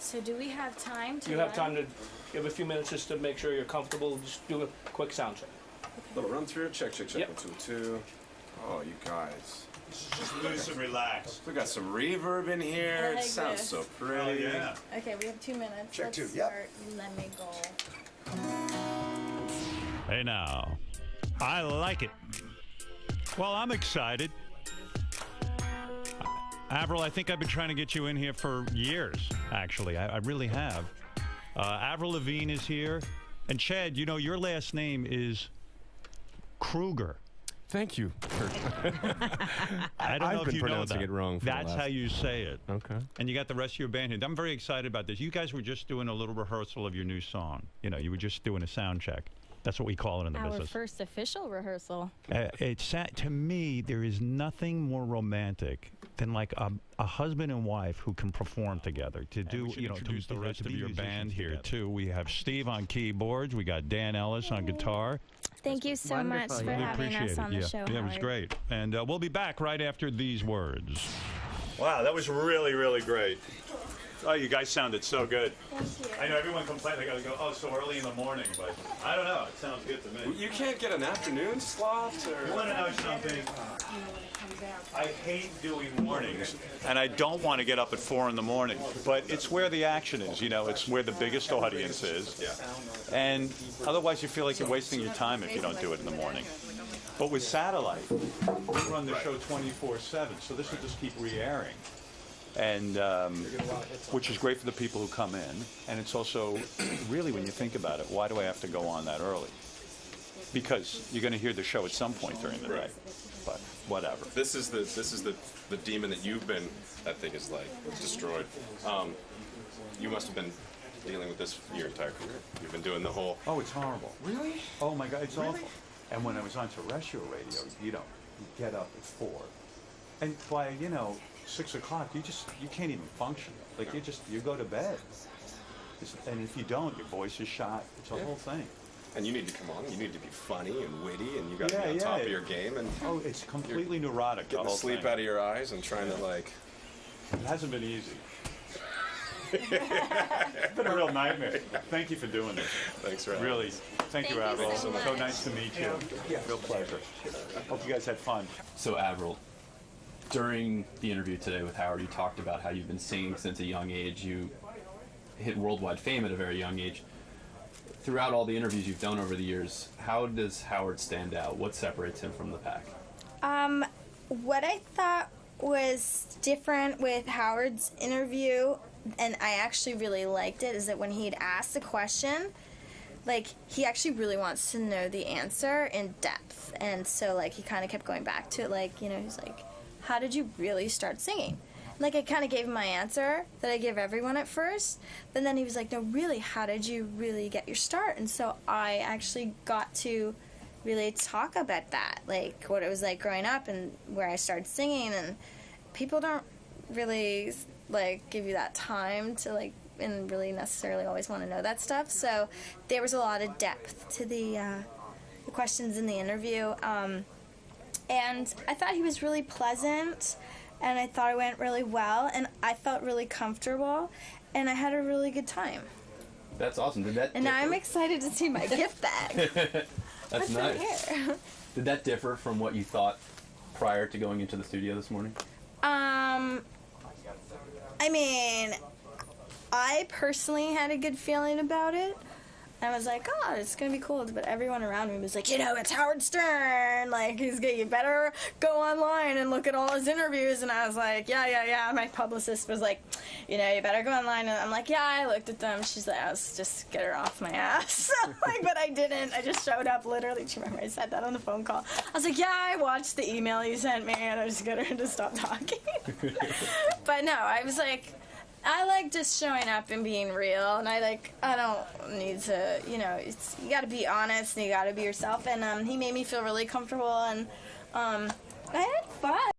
So do we have time to You have time to give a few minutes just to make sure you're comfortable. Just do a quick sound check. Little run through. Check, check, check. Yep. 1, 2, 2. Oh, you guys. Just loose and relax. We got some reverb in here. I It sounds guess. so pretty. Oh, yeah. Okay, we have 2 minutes. Check Let's 2, yep. start. Let me go. Hey now, I like it. Well, I'm excited. Avril, I think I've been trying to get you in here for years, actually. I really have. Avril Lavigne is here. And Chad, you know, your last name is Kruger. Thank you. I don't know if you know pronouncing that. it wrong. That's how you say it. Okay. And you got the rest of your band here. I'm very excited about this. You guys were just doing a little rehearsal of your new song. You know, you were just doing a sound check. That's what we call it in the Our business. first official rehearsal. To me, there is nothing more romantic than like a husband and wife who can perform together. To do, you know, introduce the rest of your band here too. We have Steve on keyboards. We got Dan Ellis on guitar. Thank you so much for Really having appreciate us it. on the show, Yeah, it was Howard. great. And we'll be back right after these words. Wow, that was really, really great. Oh, you guys sounded so good. Thank you. I know everyone complains, they gotta go, oh, so early in the morning, but I don't know, it sounds good to me. You can't get an afternoon slot You or... wanna know something? I hate doing mornings, and I don't want to get up at 4 in the morning, but it's where the action is, you know, it's where the biggest audience is. And otherwise you feel like you're wasting your time if you don't do it in the morning. But with satellite, we run the show 24/7, so this will just keep re-airing. And which is great for the people who come in, and it's also really, when you think about it, why do I have to go on that early? Because you're going to hear the show at some point during the day, but whatever. This is the demon that you've been, that thing is like destroyed. You must have been dealing with this your entire career. You've been doing the whole... Oh, it's horrible. Really? Oh my God, it's awful. And when I was on terrestrial radio, you know, you get up at 4, and by 6 o'clock, you can't even function. Like you go to bed, and if you don't, your voice is shot. It's a whole thing. And you need to come on. You need to be funny and witty, and you got to be on top of your game. And oh, it's completely neurotic. getting the sleep out of your eyes and trying to like. It hasn't been easy. It's been a real nightmare. Thank you for doing this. Thanks for having Really, us. thank you, you Avril. so much. So nice to meet you. Real pleasure. Hope you guys had fun. So Avril, during the interview today with Howard, you talked about how you've been singing since a young age. You hit worldwide fame at a very young age. Throughout all the interviews you've done over the years, how does Howard stand out? What separates him from the pack? What I thought was different with Howard's interview, and I actually really liked it, is that when he'd asked a question, like, he actually really wants to know the answer in depth. And so, like, he kind of kept going back to it, like, he's like, how did you really start singing? Like, I kind of gave him my answer that I give everyone at first, but then he was like, no, really, how did you really get your start? And so I actually got to really talk about that, like, what it was like growing up and where I started singing, and people don't really, like, give you that time to, like, and really necessarily always want to know that stuff. So there was a lot of depth to the questions in the interview, and I thought he was really pleasant, and I thought it went really well, and I felt really comfortable, and I had a really good time. That's awesome. Did that? And now I'm excited to see my gift bag. That's What's nice. in here? Did that differ from what you thought prior to going into the studio this morning? I mean, I personally had a good feeling about it. I was like, oh, it's going to be cool. But everyone around me was like, it's Howard Stern. Like, you better go online and look at all his interviews. And I was like, yeah. My publicist was like, you better go online. And I'm like, yeah, I looked at them. She's like, let's just get her off my ass. Like, but I didn't. I just showed up, literally. Do you remember I said that on the phone call? I was like, yeah, I watched the email you sent me, and I just got her to stop talking. But no, I was like, I like just showing up and being real, and I don't need to, you gotta be honest and you gotta be yourself, and he made me feel really comfortable, and I had fun.